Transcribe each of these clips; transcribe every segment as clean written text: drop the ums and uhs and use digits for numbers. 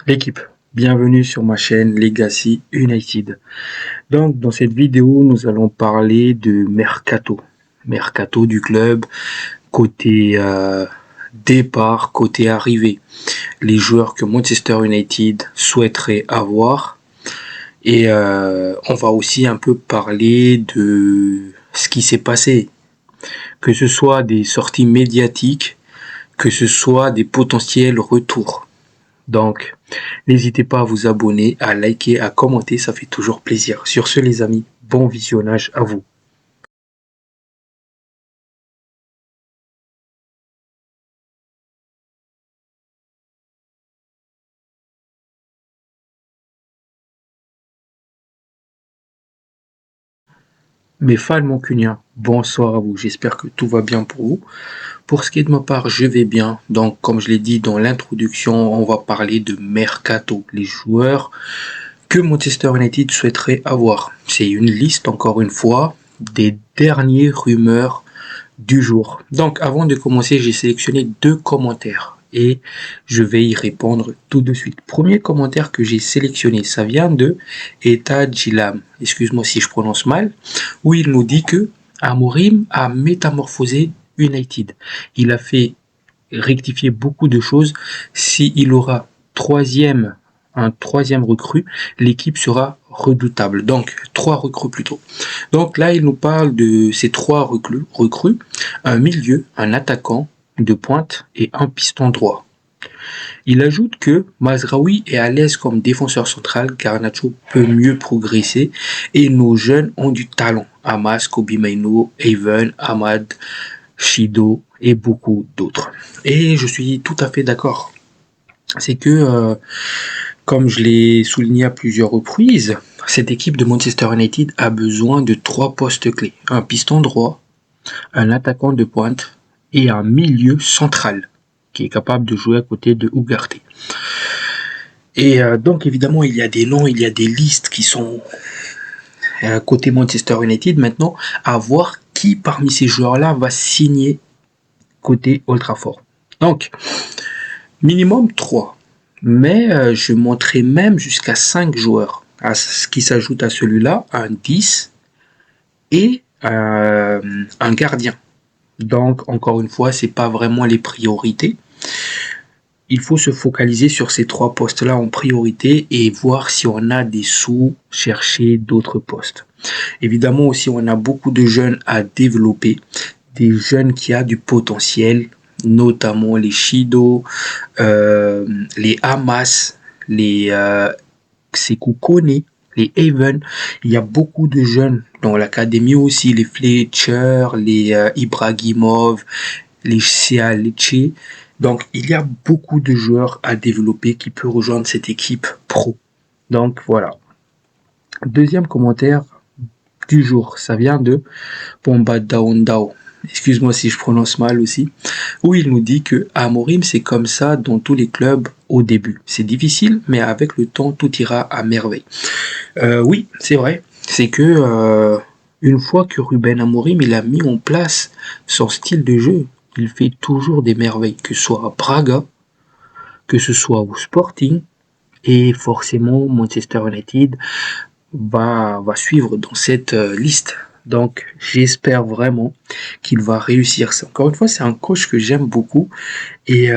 L'équipe, bienvenue sur ma chaîne Legacy United. Donc dans cette vidéo, nous allons parler de Mercato. Mercato du club, côté départ, côté arrivée. Les joueurs que Manchester United souhaiterait avoir. Et on va aussi un peu parler de ce qui s'est passé. Que ce soit des sorties médiatiques, que ce soit des potentiels retours. Donc, n'hésitez pas à vous abonner, à liker, à commenter, ça fait toujours plaisir. Sur ce, les amis, bon visionnage à vous. Mes fans mancuniens, bonsoir à vous, j'espère que tout va bien pour vous. Pour ce qui est de ma part, je vais bien. Donc, comme je l'ai dit dans l'introduction, on va parler de Mercato, les joueurs que Manchester United souhaiterait avoir. C'est une liste, encore une fois, des dernières rumeurs du jour. Donc, avant de commencer, j'ai sélectionné deux commentaires et je vais y répondre tout de suite. Premier commentaire que j'ai sélectionné, ça vient de Eta Gilam. Excuse-moi si je prononce mal, où il nous dit que Amorim a métamorphosé United. Il a fait rectifier beaucoup de choses. S'il aura un troisième recrue, l'équipe sera redoutable. Donc, trois recrues plutôt. Donc là, il nous parle de ces trois recrues, un milieu, un attaquant de pointe et un piston droit. Il ajoute que Mazraoui est à l'aise comme défenseur central, Garnacho peut mieux progresser et nos jeunes ont du talent. Hamas, Kobe Maino, Haven, Ahmad, Shido et beaucoup d'autres. Et je suis tout à fait d'accord. C'est que, comme je l'ai souligné à plusieurs reprises, cette équipe de Manchester United a besoin de trois postes clés. Un piston droit, un attaquant de pointe et un milieu central qui est capable de jouer à côté de Ugarte. Et donc évidemment, il y a des noms, il y a des listes qui sont côté Manchester United maintenant, à voir qui parmi ces joueurs-là va signer côté Old Trafford. Donc, minimum 3. Mais je montrerai même jusqu'à 5 joueurs, à ce qui s'ajoute à celui-là, un 10 et un gardien. Donc, encore une fois, c'est pas vraiment les priorités. Il faut se focaliser sur ces trois postes-là en priorité et voir si on a des sous, chercher d'autres postes. Évidemment aussi, on a beaucoup de jeunes à développer, des jeunes qui ont du potentiel, notamment les Shido, les Hamas, les Sekou Kone, les Haven. Il y a beaucoup de jeunes dans l'académie aussi, les Fletcher, les Ibrahimov, les Sia Lecce. Donc, il y a beaucoup de joueurs à développer qui peuvent rejoindre cette équipe pro. Donc, voilà. Deuxième commentaire du jour, ça vient de Pomba Daondao. Excuse-moi si je prononce mal aussi. Où il nous dit que Amorim, c'est comme ça dans tous les clubs au début. C'est difficile, mais avec le temps, tout ira à merveille. Oui, c'est vrai. C'est que une fois que Ruben Amorim il a mis en place son style de jeu, il fait toujours des merveilles, que ce soit à Braga, que ce soit au Sporting, et forcément Manchester United va suivre dans cette liste. Donc j'espère vraiment qu'il va réussir ça. Encore une fois, c'est un coach que j'aime beaucoup et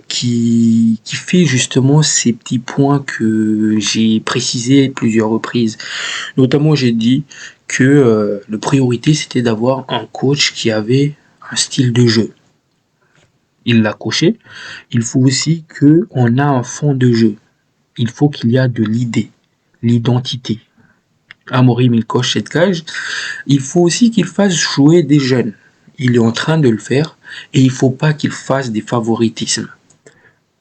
qui fait justement ces petits points que j'ai précisés plusieurs reprises. Notamment, j'ai dit que la priorité c'était d'avoir un coach qui avait un style de jeu. Il l'a coché. Il faut aussi qu'on a un fond de jeu. Il faut qu'il y a de l'idée, l'identité. Amorim, il coche cette cage. Il faut aussi qu'il fasse jouer des jeunes. Il est en train de le faire et il ne faut pas qu'il fasse des favoritismes.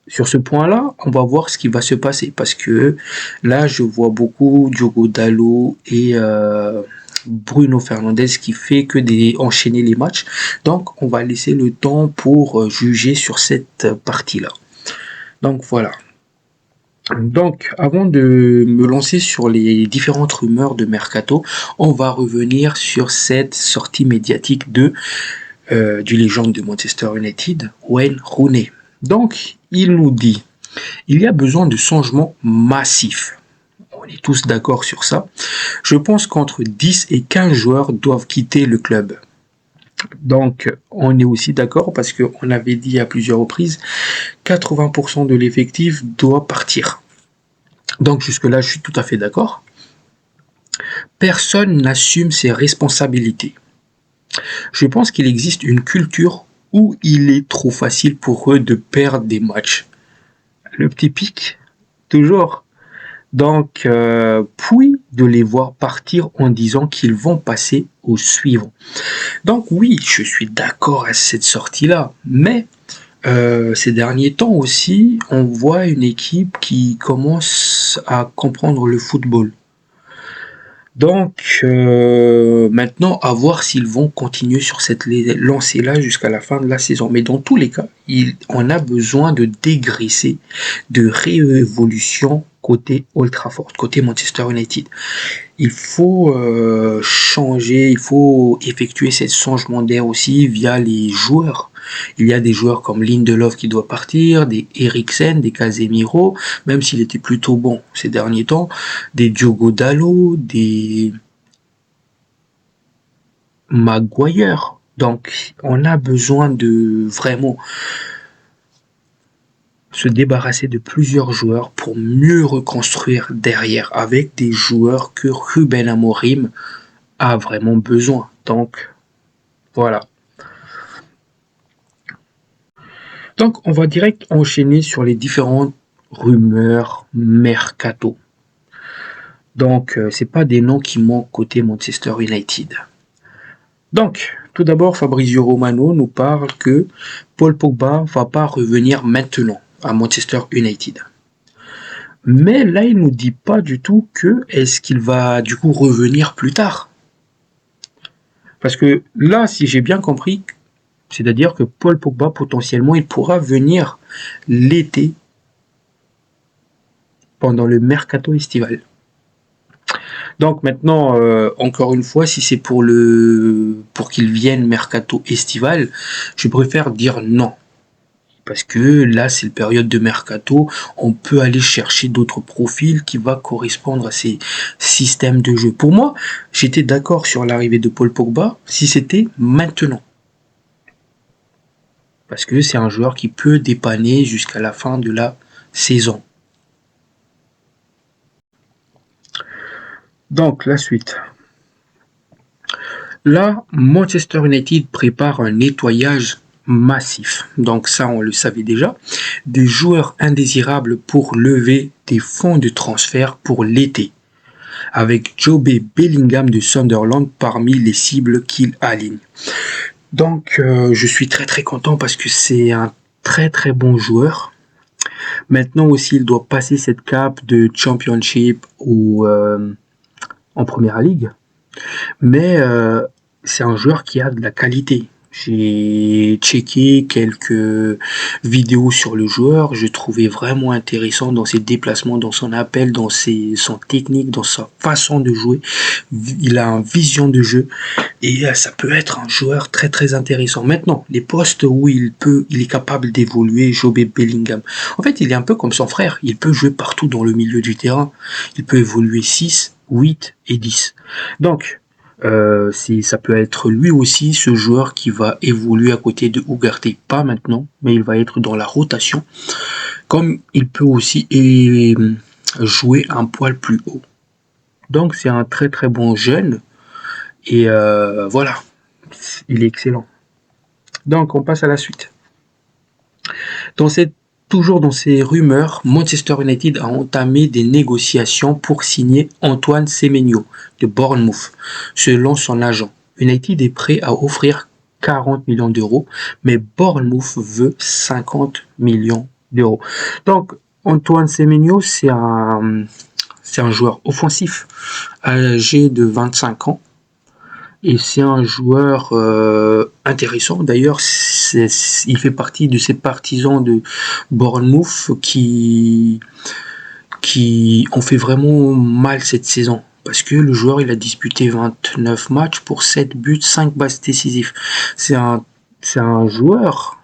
Sur ce point-là, on va voir ce qui va se passer parce que là, je vois beaucoup Diogo Dalot et Bruno Fernandes qui fait que enchaîner les matchs. Donc, on va laisser le temps pour juger sur cette partie-là. Donc, voilà. Donc, avant de me lancer sur les différentes rumeurs de Mercato, on va revenir sur cette sortie médiatique du légende de Manchester United, Wayne Rooney. Donc, il nous dit Il y a besoin de changements massifs. On est tous d'accord sur ça. Je pense qu'entre 10 et 15 joueurs doivent quitter le club. Donc, on est aussi d'accord parce qu'on avait dit à plusieurs reprises, 80% de l'effectif doit partir. Donc, jusque-là, je suis tout à fait d'accord. Personne n'assume ses responsabilités. Je pense qu'il existe une culture où il est trop facile pour eux de perdre des matchs. Le petit pic, toujours. Donc, puis de les voir partir en disant qu'ils vont passer au suivant. Donc oui, je suis d'accord à cette sortie-là, mais ces derniers temps aussi, on voit une équipe qui commence à comprendre le football. Donc maintenant, à voir s'ils vont continuer sur cette lancée-là jusqu'à la fin de la saison. Mais dans tous les cas, on a besoin de dégraisser, de réévolution côté Old Trafford, côté Manchester United. Il faut changer, il faut effectuer ce changement d'air aussi via les joueurs. Il y a des joueurs comme Lindelof qui doit partir, des Eriksen, des Casemiro, même s'il était plutôt bon ces derniers temps, des Diogo Dalot, des Maguire. Donc, on a besoin de vraiment se débarrasser de plusieurs joueurs pour mieux reconstruire derrière avec des joueurs que Ruben Amorim a vraiment besoin. Donc, voilà. Donc, on va direct enchaîner sur les différentes rumeurs mercato. Donc, c'est pas des noms qui manquent côté Manchester United. Donc, tout d'abord, Fabrizio Romano nous parle que Paul Pogba va pas revenir maintenant à Manchester United. Mais là, il nous dit pas du tout que est-ce qu'il va du coup revenir plus tard. Parce que là, si j'ai bien compris, c'est-à-dire que Paul Pogba, potentiellement, il pourra venir l'été pendant le mercato estival. Donc maintenant, encore une fois, si c'est pour qu'il vienne mercato estival, je préfère dire non. Parce que là, c'est la période de mercato, on peut aller chercher d'autres profils qui vont correspondre à ces systèmes de jeu. Pour moi, j'étais d'accord sur l'arrivée de Paul Pogba si c'était maintenant. Parce que c'est un joueur qui peut dépanner jusqu'à la fin de la saison. Donc, la suite. Là, Manchester United prépare un nettoyage massif. Donc ça, on le savait déjà. Des joueurs indésirables pour lever des fonds de transfert pour l'été. Avec Jobe Bellingham de Sunderland parmi les cibles qu'il aligne. Donc, je suis très très content parce que c'est un très très bon joueur. Maintenant aussi, il doit passer cette cape de Championship ou en Première Ligue. Mais c'est un joueur qui a de la qualité. J'ai checké quelques vidéos sur le joueur. Je trouvais vraiment intéressant dans ses déplacements, dans son appel, dans son technique, dans sa façon de jouer. Il a une vision de jeu et ça peut être un joueur très très intéressant. Maintenant, les postes où il est capable d'évoluer, Jobe Bellingham. En fait, il est un peu comme son frère. Il peut jouer partout dans le milieu du terrain. Il peut évoluer 6, 8 et 10. Donc, ça peut être lui aussi ce joueur qui va évoluer à côté de Ugarte, pas maintenant, mais il va être dans la rotation, comme il peut aussi jouer un poil plus haut. Donc c'est un très très bon jeune et voilà, il est excellent. Donc on passe à la suite. Toujours dans ces rumeurs, Manchester United a entamé des négociations pour signer Antoine Semenyo de Bournemouth. Selon son agent, United est prêt à offrir 40 millions d'euros, mais Bournemouth veut 50 millions d'euros. Donc, Antoine Semenyo, c'est un joueur offensif, âgé de 25 ans. Et c'est un joueur intéressant. D'ailleurs, il fait partie de ces partisans de Bournemouth qui ont fait vraiment mal cette saison. Parce que le joueur, il a disputé 29 matchs pour 7 buts, 5 passes décisives. C'est un joueur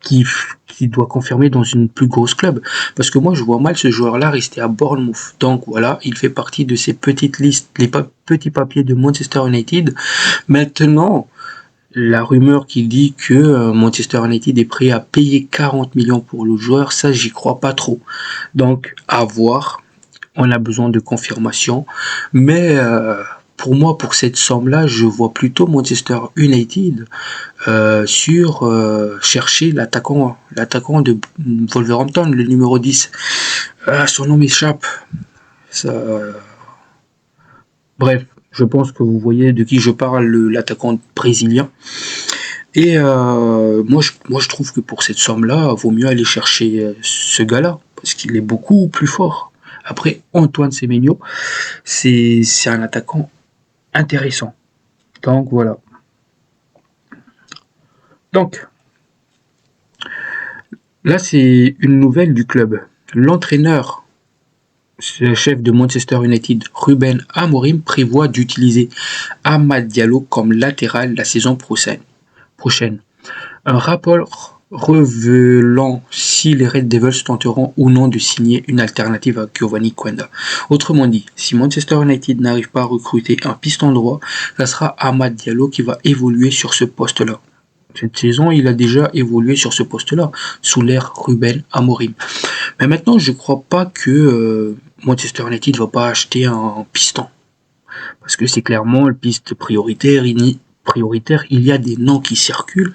qui qui doit confirmer dans une plus grosse club. Parce que moi, je vois mal ce joueur-là rester à Bournemouth. Donc voilà, il fait partie de ces petites listes, les petits papiers de Manchester United. Maintenant, la rumeur qui dit que Manchester United est prêt à payer 40 millions pour le joueur, ça, j'y crois pas trop. Donc, à voir. On a besoin de confirmation. Mais pour moi, pour cette somme-là, je vois plutôt Manchester United chercher l'attaquant de Wolverhampton, le numéro 10. Son nom m'échappe. Ça... Bref, je pense que vous voyez de qui je parle, l'attaquant brésilien. Et moi, je trouve que pour cette somme-là, vaut mieux aller chercher ce gars-là, parce qu'il est beaucoup plus fort. Après, Antoine Semenyo, c'est un attaquant intéressant. Donc, voilà. Donc, là, c'est une nouvelle du club. L'entraîneur, le chef de Manchester United, Ruben Amorim, prévoit d'utiliser Amad Diallo comme latéral la saison prochaine. Un rapport révélant si les Red Devils tenteront ou non de signer une alternative à Giovanni Quenda. Autrement dit, si Manchester United n'arrive pas à recruter un piston droit, ça sera Amad Diallo qui va évoluer sur ce poste-là. Cette saison, il a déjà évolué sur ce poste-là, sous l'ère Ruben Amorim. Mais maintenant, je ne crois pas que Manchester United ne va pas acheter un piston. Parce que c'est clairement le piste prioritaire, il y a des noms qui circulent,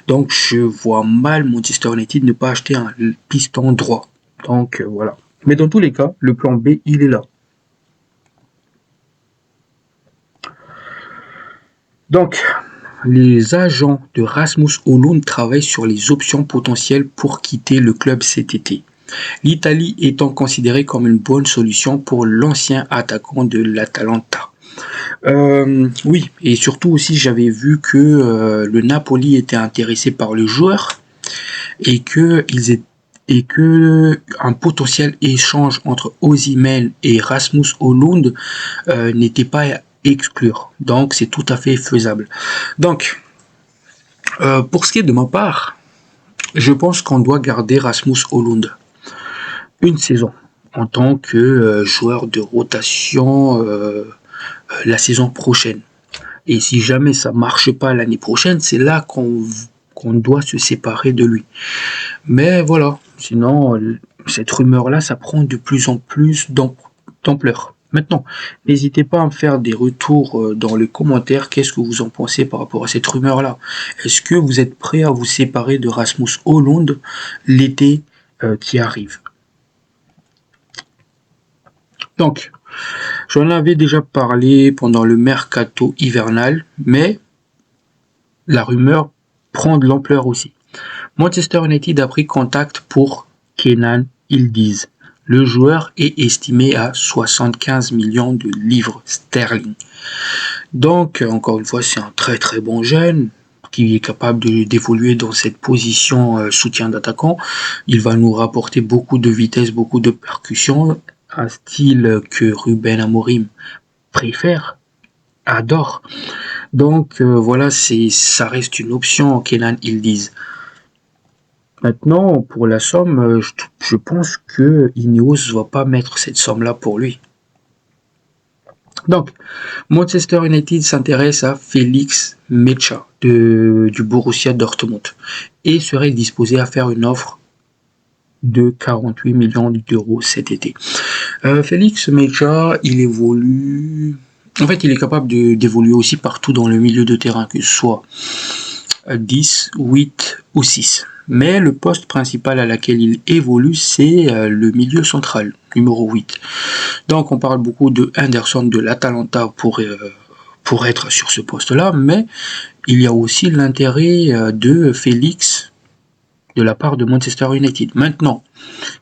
donc je vois mal Manchester United ne pas acheter un piston droit. Donc voilà. Mais dans tous les cas, le plan B, il est là. Donc, les agents de Rasmus Højlund travaillent sur les options potentielles pour quitter le club cet été. L'Italie étant considérée comme une bonne solution pour l'ancien attaquant de l'Atalanta. Oui, et surtout aussi j'avais vu que le Napoli était intéressé par le joueur et que un potentiel échange entre Osimhen et Rasmus Højlund n'était pas à exclure. Donc c'est tout à fait faisable. Donc pour ce qui est de ma part, je pense qu'on doit garder Rasmus Højlund une saison en tant que joueur de rotation la saison prochaine. Et si jamais ça marche pas l'année prochaine, c'est là qu'on doit se séparer de lui. Mais voilà, sinon cette rumeur-là, ça prend de plus en plus d'ampleur. Maintenant, n'hésitez pas à me faire des retours dans les commentaires. Qu'est-ce que vous en pensez par rapport à cette rumeur-là? Est-ce que vous êtes prêt à vous séparer de Rasmus Højlund l'été qui arrive? Donc, j'en avais déjà parlé pendant le mercato hivernal, mais la rumeur prend de l'ampleur aussi. Manchester United a pris contact pour Kenan Yildiz. Le joueur est estimé à 75 millions de livres sterling. Donc, encore une fois, c'est un très très bon jeune qui est capable d'évoluer dans cette position soutien d'attaquant. Il va nous rapporter beaucoup de vitesse, beaucoup de percussion, un style que Ruben Amorim préfère, adore. Donc voilà, ça reste une option, Kenan Yildiz. Maintenant, pour la somme, je pense que Ineos va pas mettre cette somme-là pour lui. Donc, Manchester United s'intéresse à Félix Mecha du Borussia Dortmund et serait disposé à faire une offre de 48 millions d'euros cet été. Félix Mecha, il évolue... En fait, il est capable d'évoluer aussi partout dans le milieu de terrain, que ce soit 10, 8 ou 6. Mais le poste principal à laquelle il évolue, c'est le milieu central, numéro 8. Donc on parle beaucoup de Henderson de l'Atalanta pour être sur ce poste-là, mais il y a aussi l'intérêt de Félix de la part de Manchester United. Maintenant,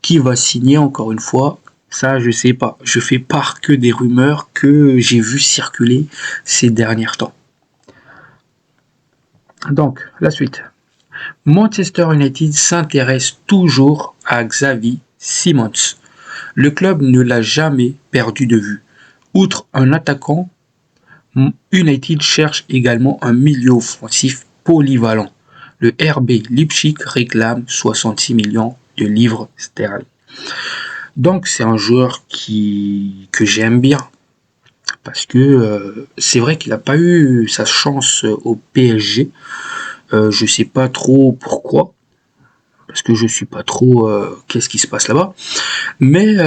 qui va signer encore une fois? Ça, je sais pas. Je fais part que des rumeurs que j'ai vu circuler ces derniers temps. Donc, la suite. Manchester United s'intéresse toujours à Xavi Simons. Le club ne l'a jamais perdu de vue. Outre un attaquant, United cherche également un milieu offensif polyvalent. Le RB Leipzig réclame 66 millions de livres sterling. Donc c'est un joueur que j'aime bien parce que c'est vrai qu'il n'a pas eu sa chance au PSG. Je sais pas trop pourquoi, parce que je suis pas trop qu'est-ce qui se passe là-bas. Mais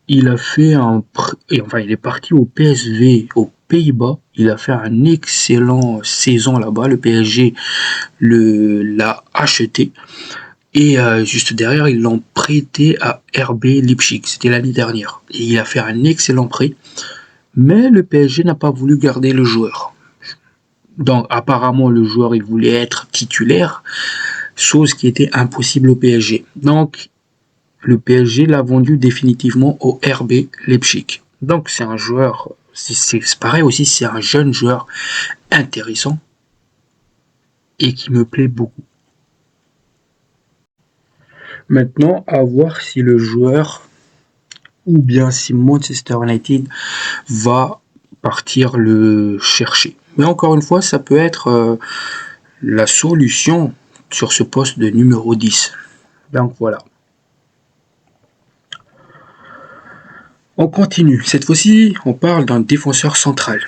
il a fait il est parti au PSV aux Pays-Bas. Il a fait un excellent saison là-bas. Le PSG l'a acheté. Et juste derrière, ils l'ont prêté à RB Leipzig. C'était l'année dernière. Et il a fait un excellent prêt. Mais le PSG n'a pas voulu garder le joueur. Donc apparemment, le joueur, il voulait être titulaire, chose qui était impossible au PSG. Donc le PSG l'a vendu définitivement au RB Leipzig. Donc c'est un joueur, c'est pareil aussi, c'est un jeune joueur intéressant et qui me plaît beaucoup. Maintenant, à voir si le joueur ou bien si Manchester United va partir le chercher. Mais encore une fois, ça peut être la solution sur ce poste de numéro 10. Donc voilà. On continue. Cette fois-ci, on parle d'un défenseur central.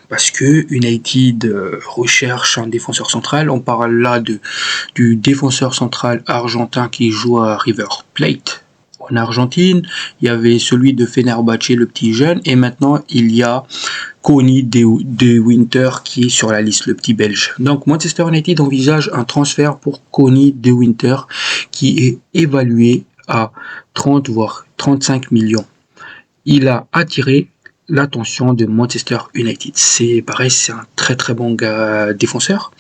Parce que United recherche un défenseur central. On parle là du défenseur central argentin qui joue à River Plate en Argentine. Il y avait celui de Fenerbahçe, le petit jeune. Et maintenant, il y a Connie de Winter qui est sur la liste, le petit belge. Donc Manchester United envisage un transfert pour Connie de Winter qui est évalué à 30 voire 35 millions. Il a attiré l'attention de Manchester United. C'est pareil, c'est un très très bon défenseur,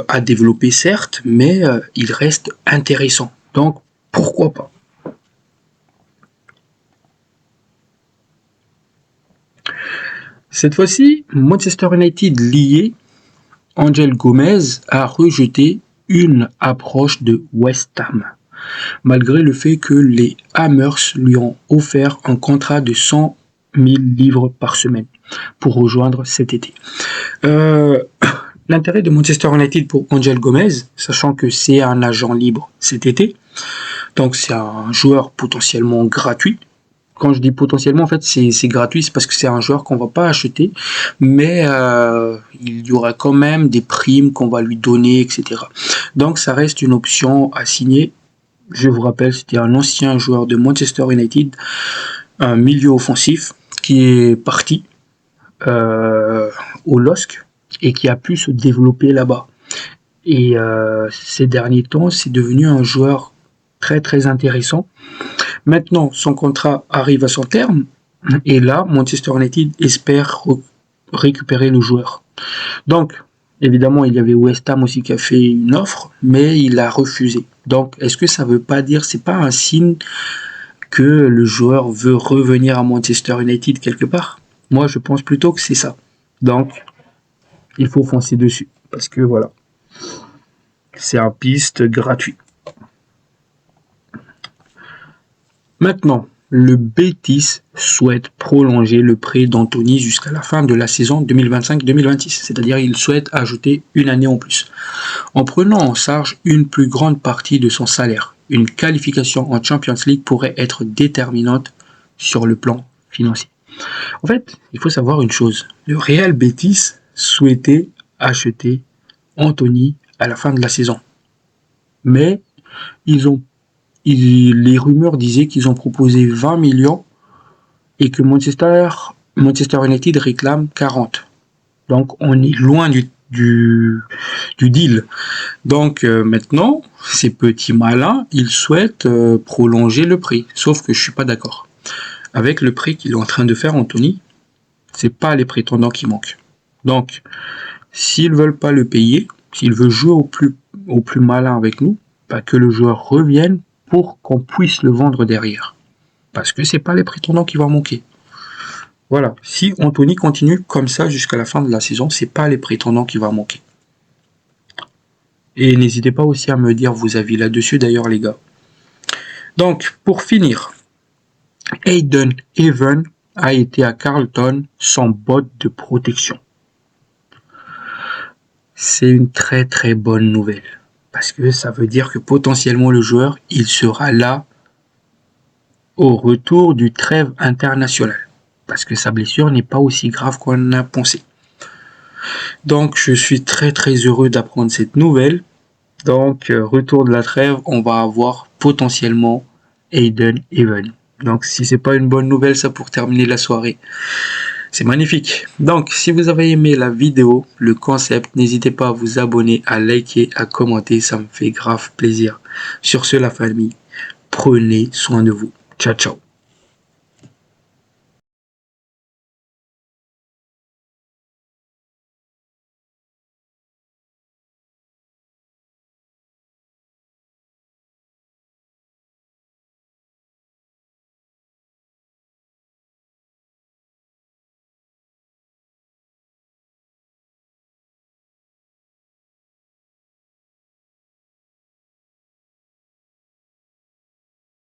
à développer certes, mais il reste intéressant. Donc pourquoi pas. Cette fois-ci, Manchester United lié, Angel Gomez a rejeté une approche de West Ham, malgré le fait que les Hammers lui ont offert un contrat de 100 000 livres par semaine pour rejoindre cet été. L'intérêt de Manchester United pour Angel Gomez, sachant que c'est un agent libre cet été, donc c'est un joueur potentiellement gratuit. Quand je dis potentiellement, en fait, c'est gratuit, c'est parce que c'est un joueur qu'on va pas acheter, mais il y aura quand même des primes qu'on va lui donner, etc. Donc ça reste une option à signer. Je vous rappelle, c'était un ancien joueur de Manchester United, un milieu offensif qui est parti au LOSC et qui a pu se développer là-bas. Et ces derniers temps, c'est devenu un joueur très très intéressant. Maintenant, son contrat arrive à son terme et là, Manchester United espère récupérer le joueur. Donc, évidemment, il y avait West Ham aussi qui a fait une offre, mais il a refusé. Donc, est-ce que ça veut pas dire, c'est pas un signe que le joueur veut revenir à Manchester United quelque part? Moi, je pense plutôt que c'est ça. Donc, il faut foncer dessus parce que voilà, c'est un piste gratuit. Maintenant, le Betis souhaite prolonger le prêt d'Anthony jusqu'à la fin de la saison 2025-2026, c'est-à-dire il souhaite ajouter une année en plus, en prenant en charge une plus grande partie de son salaire. Une qualification en Champions League pourrait être déterminante sur le plan financier. En fait, il faut savoir une chose, le Real Betis souhaitait acheter Anthony à la fin de la saison, mais les rumeurs disaient qu'ils ont proposé 20 millions et que Manchester United réclame 40. Donc on est loin du deal. Donc maintenant, ces petits malins, ils souhaitent prolonger le prix. Sauf que je suis pas d'accord. Avec le prix qu'il est en train de faire, Anthony, c'est pas les prétendants qui manquent. Donc, s'ils veulent pas le payer, s'ils veulent jouer au plus malin avec nous, bah, que le joueur revienne pour qu'on puisse le vendre derrière. Parce que c'est pas les prétendants qui vont manquer. Voilà. Si Anthony continue comme ça jusqu'à la fin de la saison, c'est pas les prétendants qui vont manquer. Et n'hésitez pas aussi à me dire vos avis là-dessus d'ailleurs les gars. Donc, pour finir, Hayden Even a été à Carlton sans botte de protection. C'est une très très bonne nouvelle. Parce que ça veut dire que potentiellement le joueur, il sera là au retour du trêve international. Parce que sa blessure n'est pas aussi grave qu'on a pensé. Donc je suis très très heureux d'apprendre cette nouvelle. Donc retour de la trêve, on va avoir potentiellement Aiden Even. Donc si c'est pas une bonne nouvelle ça pour terminer la soirée, c'est magnifique. Donc si vous avez aimé la vidéo, le concept, n'hésitez pas à vous abonner, à liker, à commenter, ça me fait grave plaisir. Sur ce la famille, prenez soin de vous. Ciao ciao.